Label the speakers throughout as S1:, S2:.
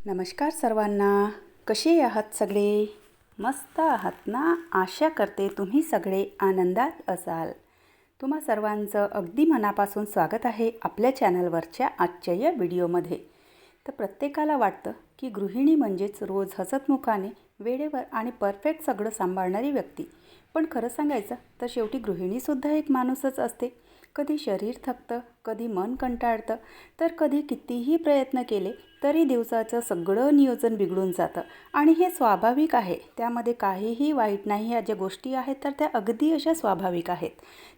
S1: नमस्कार सर्वांना. कसे आहात सगळे? मस्त आहात ना? आशा करते तुम्ही सगळे आनंदात असाल. तुम्हा सर्वांचं अगदी मनापासून स्वागत आहे आपल्या चॅनलवरच्या आजच्या या व्हिडिओमध्ये. तर प्रत्येकाला वाटतं की गृहिणी म्हणजेच रोज हसतमुखाने वेळेवर आणि परफेक्ट सगळं सांभाळणारी व्यक्ती. पण खरं सांगायचं तर शेवटी गृहिणीसुद्धा एक माणूसच असते. कधी शरीर थकतं, कधी मन कंटाळतं, तर कधी कितीही प्रयत्न केले तरी दिवसाचं सगळं नियोजन बिघडून जातं. आणि हे स्वाभाविक आहे, त्यामध्ये काहीही वाईट नाही. ह्या ज्या गोष्टी आहेत तर त्या अगदी अशा स्वाभाविक आहेत.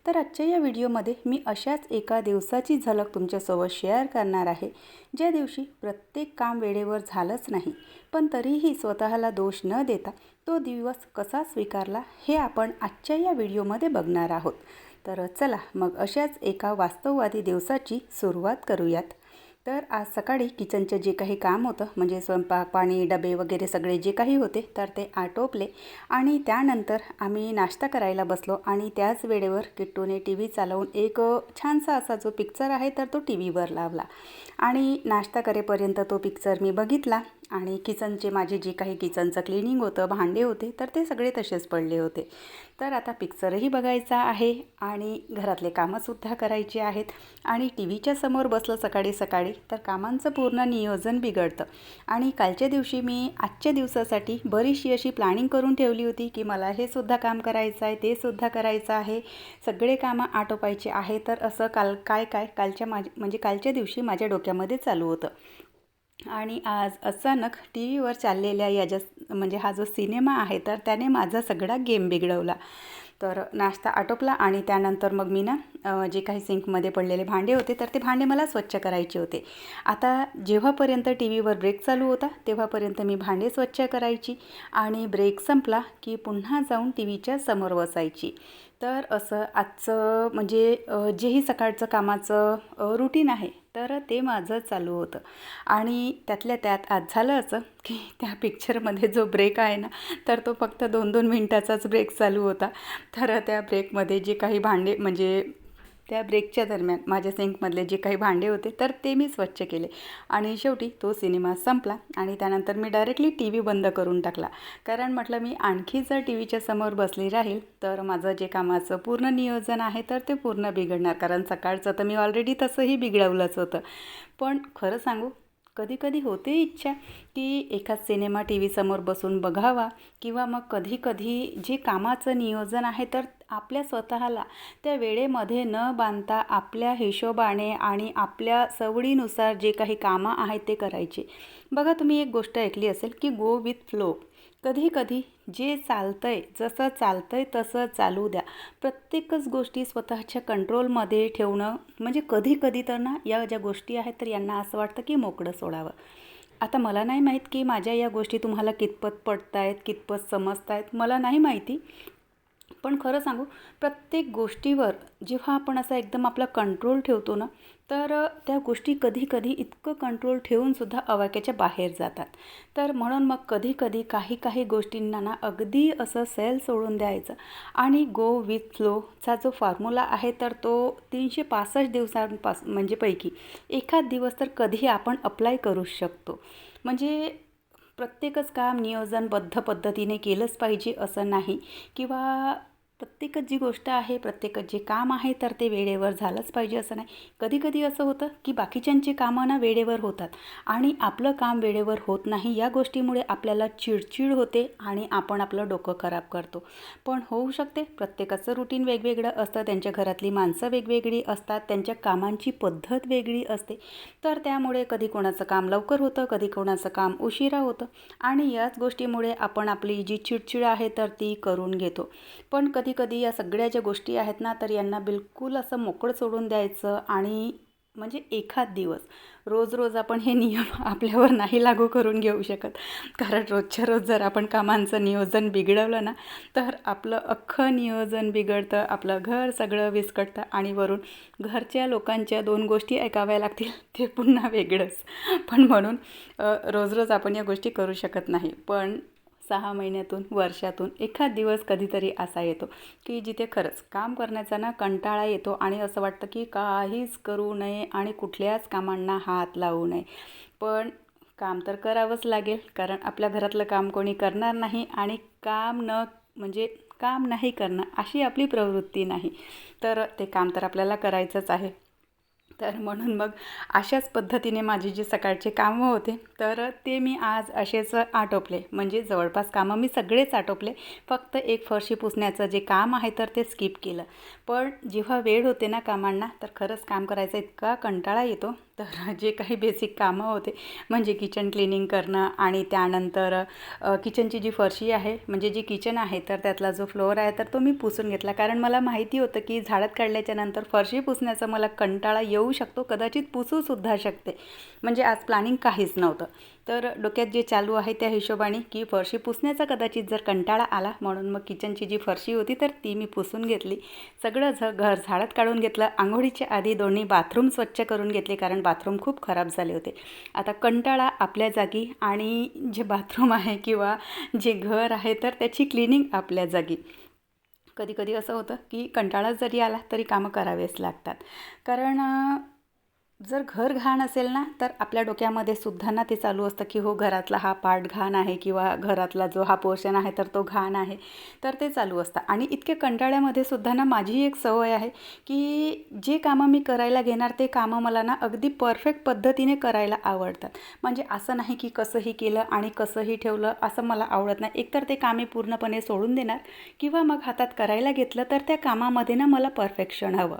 S1: तर आजच्या या व्हिडिओमध्ये मी अशाच एका दिवसाची झलक तुमच्यासोबत शेअर करणार आहे, ज्या दिवशी प्रत्येक काम वेळेवर झालंच नाही, पण तरीही स्वतःला दोष न देता तो दिवस कसा स्वीकारला हे आपण आजच्या या व्हिडिओमध्ये बघणार आहोत. तर चला मग अशाच एका वास्तववादी दिवसाची सुरुवात करूयात. तर आज सकाळी किचनचे जे काही काम होतं, म्हणजे स्वयंपाक पाणी डबे वगैरे सगळे जे काही होते तर ते आटोपले आणि त्यानंतर आम्ही नाश्ता करायला बसलो. आणि त्याच वेळेवर किट्टूने टी व्ही चालवून एक छानसा असा जो पिक्चर आहे तर तो टी व्हीवर लावला आणि नाश्ता करेपर्यंत तो पिक्चर मी बघितला. आणि किचनचे माझे जे काही किचनचं क्लिनिंग होतं, भांडे होते तर ते सगळे तसेच पडले होते. तर आता पिक्चरही बघायचा आहे आणि घरातले कामंसुद्धा करायची आहेत. आणि टी व्हीच्या समोर बसलं सकाळी सकाळी तर कामांचं पूर्ण नियोजन बिघडतं. आणि कालच्या दिवशी मी आजच्या दिवसासाठी बरीचशी अशी प्लॅनिंग करून ठेवली होती की मला हे सुद्धा काम करायचं आहे, ते सुद्धा करायचं आहे, सगळे कामं आटोपायचे आहे. तर असं कालच्या दिवशी माझ्या डोक्यामध्ये चालू होतं. आणि आज अचानक टी व्हीवर चाललेल्या म्हणजे हा जो सिनेमा आहे तर त्याने माझा सगळा गेम बिघडवला. तर नाश्ता आटोपला आणि त्यानंतर मग मी जे काही सिंकमध्ये पडलेले भांडे होते तर ते भांडे मला स्वच्छ करायचे होते. आता जेव्हापर्यंत टी व्हीवर ब्रेक चालू होता तेव्हापर्यंत मी भांडे स्वच्छ करायची आणि ब्रेक संपला की पुन्हा जाऊन टी व्हीच्या समोर बसायची. तर असं आजचं म्हणजे जेही सकाळचं कामाचं रुटीन आहे तर ते माझं चालू होतं. आणि त्यातल्या त्यात आज झालं असं की त्या पिक्चरमध्ये जो ब्रेक आहे ना तर तो फक्त 2-2 मिनटाचाच ब्रेक चालू होता. तर त्या ब्रेकमध्ये जे काही भांडे म्हणजे त्या ब्रेकच्या दरम्यान माझ्या सिंकमधले जे काही भांडे होते तर ते मी स्वच्छ केले. आणि शेवटी तो सिनेमा संपला आणि त्यानंतर मी डायरेक्टली टी व्ही बंद करून टाकला. कारण म्हटलं मी आणखी जर टी व्हीच्या समोर बसली राहील तर माझं जे कामाचं पूर्ण नियोजन आहे तर ते पूर्ण बिघडणार. कारण सकाळचं तर मी ऑलरेडी तसंही बिघडवलंच होतं. पण खरं सांगू, कधीकधी होते इच्छा की एखाद सिनेमा टी व्हीसमोर बसून बघावा किंवा मग कधी जे कामाचं नियोजन आहे तर आपल्या स्वतःला त्या वेळेमध्ये न बांधता आपल्या हिशोबाने आणि आपल्या सवडीनुसार जे काही कामं आहेत ते करायचे. बघा, तुम्ही एक गोष्ट ऐकली असेल की गो विथ फ्लो. कधी जे चालतंय, जसं चालतंय तसं चालू द्या. प्रत्येकच गोष्टी स्वतःच्या कंट्रोलमध्ये ठेवणं म्हणजे कधी तर ना या ज्या गोष्टी आहेत तर यांना असं वाटतं की मोकळं सोडावं. आता मला नाही माहीत की माझ्या या गोष्टी तुम्हाला कितपत पटतायत, कितपत समजतायत, मला नाही माहिती. पण खरं सांगू, प्रत्येक गोष्टीवर जेव्हा आपण असा एकदम आपला कंट्रोल ठेवतो ना तर त्या गोष्टी कधी इतकं कंट्रोल ठेवूनसुद्धा आवाक्याच्या बाहेर जातात. तर म्हणून मग कधी काही गोष्टींना ना अगदी असं सेल सोडून द्यायचं आणि गो विथ फ्लोचा जो फॉर्म्युला आहे तर तो 365 म्हणजे पैकी एखाद दिवस तर कधी आपण अप्लाय करू शकतो. म्हणजे प्रत्येकच काम नियोजनबद्ध पद्धतीने केलंच पाहिजे असं नाही, किंवा प्रत्येकच जी गोष्ट आहे, प्रत्येकच जे काम आहे तर ते वेळेवर झालंच पाहिजे असं नाही. कधी असं होतं की बाकीच्यांची कामं ना वेळेवर होतात आणि आपलं काम वेळेवर होत नाही. या गोष्टीमुळे आपल्याला चिडचिड होते आणि आपण आपलं डोकं खराब करतो. पण होऊ शकते, प्रत्येकाचं रुटीन वेगवेगळं असतं, त्यांच्या घरातली माणसं वेगवेगळी असतात, त्यांच्या कामांची पद्धत वेगळी असते. तर त्यामुळे कधी कोणाचं काम लवकर होतं, कधी कोणाचं काम उशिरा होतं आणि याच गोष्टीमुळे आपण आपली जी चिडचिड आहे तर ती करून घेतो. पण कधी या सगळ्या ज्या गोष्टी आहेत ना तर यांना बिलकुल असं मोकळं सोडून द्यायचं. आणि म्हणजे एखाद दिवस, रोज आपण हे नियम आपल्यावर नाही लागू करून घेऊ शकत. कारण रोजच्या रोज जर आपण कामांचं नियोजन बिघडवलं ना तर आपलं अख्खं नियोजन बिघडतं, आपलं घर सगळं विस्कटतं आणि वरून घरच्या लोकांच्या 2 गोष्टी ऐकाव्या लागतील ते पुन्हा वेगळंच. पण म्हणून रोज आपण या गोष्टी करू शकत नाही. पण 6 महिन्यातून, वर्षातून एखाद दिवस कधीतरी असा येतो की जिथे खरंच काम करण्याचा ना कंटाळा येतो आणि असं वाटतं की काहीच करू नये आणि कुठल्याच कामांना हात लावू नये. पण काम तर करावंच लागेल, कारण आपल्या घरातलं काम कोणी करणार नाही आणि काम नाही करणं अशी आपली प्रवृत्ती नाही. तर ते काम तर आपल्याला करायचंच आहे. तर म्हणून मग अशाच पद्धतीने माझे जे सकाळचे कामं होते तर ते मी आज असेच आटोपले. म्हणजे जवळपास कामं मी सगळेच आटोपले. फक्त एक फरशी पुसण्याचं जे काम आहे तर ते स्किप केलं. पण जेव्हा वेळ होते ना कामांना, तर खरंच काम करायचा इतका कंटाळा येतो. तर जे काही बेसिक कामं होते म्हणजे किचन क्लिनिंग करणं आणि त्यानंतर किचनची जी फरशी आहे म्हणजे जी किचन आहे तर त्यातला जो फ्लोअर आहे तर तो मी पुसून घेतला. कारण मला माहिती होतं की झाडत काढल्याच्यानंतर फरशी पुसण्याचा मला कंटाळा येऊ शकतो, कदाचित पुसूसुद्धा शकते. म्हणजे आज प्लॅनिंग काहीच नव्हतं. तर डोक्यात जे चालू आहे त्या हिशोबाने की फरशी पुसण्याचा कदाचित जर कंटाळा आला, म्हणून मग किचनची जी फरशी होती तर ती मी पुसून घेतली. सगळं घर झाडत काढून घेतलं. अंघोळीच्या आधी दोन्ही बाथरूम स्वच्छ करून घेतले, कारण बाथरूम खूप खराब झाले होते. आता कंटाळा आपल्या जागी आणि जे बाथरूम आहे किंवा जे घर आहे तर त्याची क्लिनिंग आपल्या जागी. कधी कधी असं होतं की कंटाळा जरी आला तरी कामं करावेच लागतात. कारण जर घर घाण असेल ना तर आपल्या डोक्यामध्ये सुद्धा ना ते चालू असतं की हो, घरातला हा पार्ट घाण आहे किंवा घरातला जो हा पोर्शन आहे तर तो घाण आहे. तर ते चालू असतं. आणि इतके कंटाळ्यामध्ये सुद्धा ना माझी एक सवय आहे की जे कामं मी करायला घेणार ते कामं मला ना अगदी परफेक्ट पद्धतीने करायला आवडतात. म्हणजे असं नाही की कसंही केलं आणि कसंही ठेवलं असं मला आवडत नाही. एकतर ते कामे पूर्णपणे सोडून देणार किंवा मग हातात करायला घेतलं तर त्या कामामध्ये ना मला परफेक्शन हवं.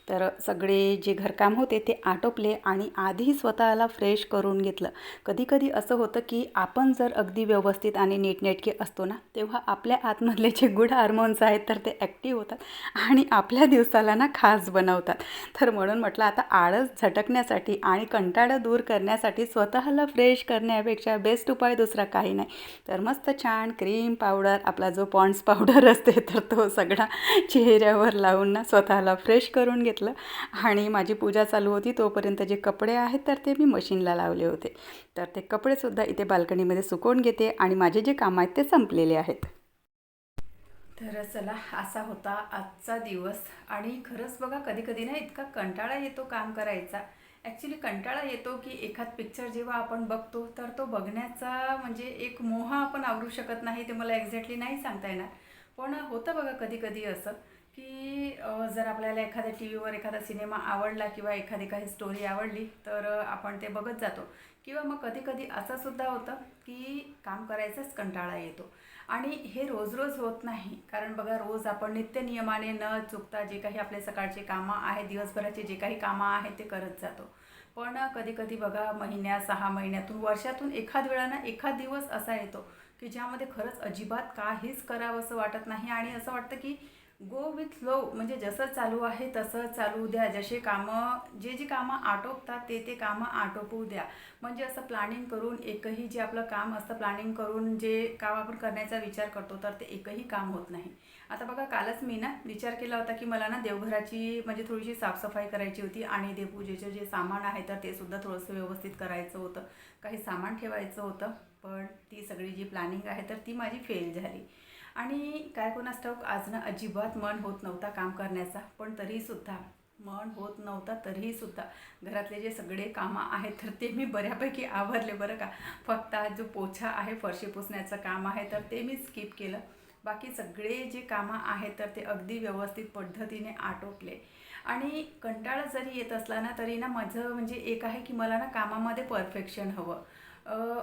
S1: तर सगळे जे घरकाम होते ते आटोपले आणि आधी स्वतःला फ्रेश करून घेतलं. कधीकधी असं होतं की आपण जर अगदी व्यवस्थित आणि नीटनेटके असतो ना, तेव्हा आपल्या आतमधले जे गुड हार्मोन्स आहेत तर ते ॲक्टिव्ह होतात आणि आपल्या दिवसाला ना खास बनवतात. तर म्हणून म्हटलं आता आळस झटकण्यासाठी आणि कंटाळा दूर करण्यासाठी स्वतःला फ्रेश करण्यापेक्षा बेस्ट उपाय दुसरा काही नाही. तर मस्त छान क्रीम पावडर, आपला जो पॉन्ड्स पावडर असते तर तो सगळा चेहऱ्यावर लावून ना स्वतःला फ्रेश करून घेतलं. आणि माझी पूजा चालू होती तोपर्यंत जे कपडे आहेत तर ते मी मशीनला लावले होते. तर ते कपडेसुद्धा इथे बाल्कनीमध्ये सुकवून घेते आणि माझे जे काम आहेत ते संपलेले आहेत. तर चला, असा होता आजचा दिवस. आणि खरंच बघा, कधी कधी ना इतका कंटाळा येतो काम करायचा. ॲक्च्युली कंटाळा येतो की एखाद पिक्चर जेव्हा आपण बघतो तर तो बघण्याचा म्हणजे एक मोह आपण आवरू शकत नाही. ते मला एक्झॅक्टली नाही सांगता येणार. पण होतं बघा कधी कधी असं की जर आपल्याला एखाद्या टी व्हीवर एखादा सिनेमा आवडला किंवा एखादी काही स्टोरी आवडली तर आपण ते बघत जातो. किंवा मग कधी कधी असं सुद्धा होतं की काम करायचाच कंटाळा येतो. आणि हे रोज रोज होत नाही. कारण बघा, रोज आपण नित्यनियमाने न चुकता जे काही आपले सकाळचे कामं आहेत, दिवसभराचे जे काही कामं आहेत ते करत जातो. पण कधी कधी बघा, महिन्यात, 6 महिन्यातून, वर्षातून एखाद वेळा ना एखाद दिवस असा येतो की ज्यामध्ये खरंच अजिबात काहीच करावंसं वाटत नाही आणि असं वाटतं की गो विथ फ्लो, म्हणजे जसं चालू आहे तसं चालू द्या. जसे कामं, जे कामं आटोपतात ते कामं आटोपू द्या. म्हणजे असं प्लॅनिंग करून एकही जे आपलं काम असतं, प्लॅनिंग करून जे काम आपण करण्याचा विचार करतो तर ते एकही काम होत नाही. आता बघा, कालच मी ना विचार केला होता की मला ना देवघराची म्हणजे थोडीशी साफसफाई करायची होती आणि देवपूजेचं जे सामान आहे तर ते सुद्धा थोडंसं व्यवस्थित करायचं होतं. काही सामान ठेवायचं होतं. पण ती सगळी जी प्लॅनिंग आहे तर ती माझी फेल झाली. आणि काय कोणास ठाऊक, आज ना अजिबात मन होत नव्हता काम करण्याचा. पण तरीसुद्धा मन होत नव्हता तरीसुद्धा घरातले जे सगळे कामं आहेत तर ते मी बऱ्यापैकी आवरले बरं का. फक्त आज जो पोछा आहे, फरशी पुसण्याचं काम आहे तर ते मी स्किप केलं. बाकी सगळे जे कामं आहेत तर ते अगदी व्यवस्थित पद्धतीने आटोपले. आणि कंटाळा जरी येत असला ना तरी ना माझं म्हणजे एक आहे की मला ना कामामध्ये परफेक्शन हवं.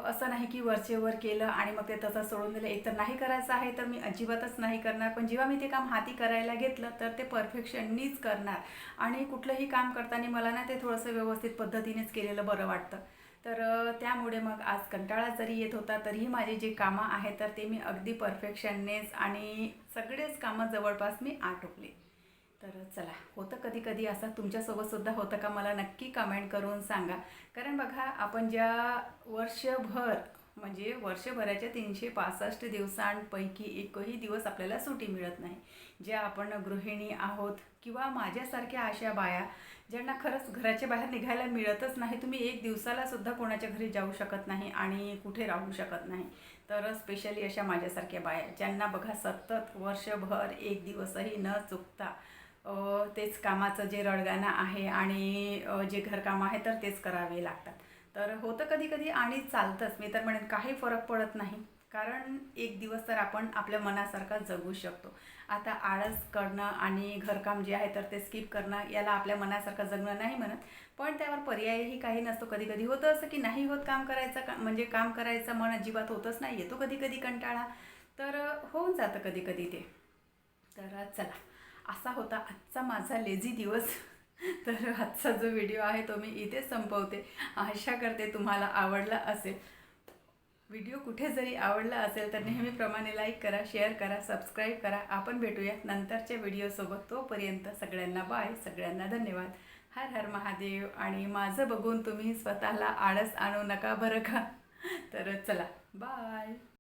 S1: असं नाही की वरचेवर केलं आणि मग ते तसं सोडून दिलं. एकतर नाही करायचं आहे तर मी अजिबातच नाही करणार. पण जेव्हा मी ते काम हाती करायला घेतलं तर ते परफेक्शननीच करणार. आणि कुठलंही काम करताना मला ना ते थोडंसं व्यवस्थित पद्धतीनेच केलेलं बरं वाटतं. तर त्यामुळे मग आज कंटाळा जरी येत होता तरीही माझे जे कामं आहेत तर ते मी अगदी परफेक्शननेच आणि सगळेच कामं जवळपास मी आटोपले. तर चला, होतं कधी कधी असं. तुमच्यासोबतसुद्धा होतं का? मला नक्की कमेंट करून सांगा. कारण बघा, आपण ज्या वर्षभर म्हणजे वर्षभराच्या 365 दिवसांपैकी एकही दिवस आपल्याला सुटी मिळत नाही. ज्या आपण गृहिणी आहोत किंवा माझ्यासारख्या अशा बाया ज्यांना खरंच घराच्या बाहेर निघायला मिळतच नाही. तुम्ही एक दिवसाला सुद्धा कोणाच्या घरी जाऊ शकत नाही आणि कुठे राहू शकत नाही. तर स्पेशली अशा माझ्यासारख्या बाया ज्यांना बघा सतत वर्षभर एक दिवसही न चुकता तेच कामाचं जे रडगाणं आहे आणि जे घरकाम आहे तर तेच करावे लागतात. तर होतं कधी कधी आणि चालतंच. मी तर म्हणेन काही फरक पडत नाही, कारण एक दिवस तर आपण आपल्या मनासारखा जगू शकतो. आता आळस करणं आणि घरकाम जे आहे तर ते स्किप करणं याला आपल्या मनासारखं जगणं नाही म्हणत, पण त्यावर पर्यायही काही नसतो. कधी कधी होतं असं की नाही होत काम करायचं, म्हणजे काम करायचं मन अजिबात होतच नाही, येतो कधी कधी कंटाळा. तर होऊन जातं कधी कधी ते. तर चला, असा होता आजचा माझा लेझी दिवस. तर आजचा जो व्हिडिओ आहे तो मी इथेच संपवते. आशा करते तुम्हाला आवडला असेल. व्हिडिओ कुठे जरी आवडला असेल तर नेहमीप्रमाणे लाईक करा, शेअर करा, सबस्क्राईब करा. आपण भेटूया नंतरच्या व्हिडिओसोबत. तोपर्यंत सगळ्यांना बाय, सगळ्यांना धन्यवाद. हर हर महादेव. आणि माझं बघून तुम्ही स्वतःला आळस आणू नका बरं का. तर चला, बाय.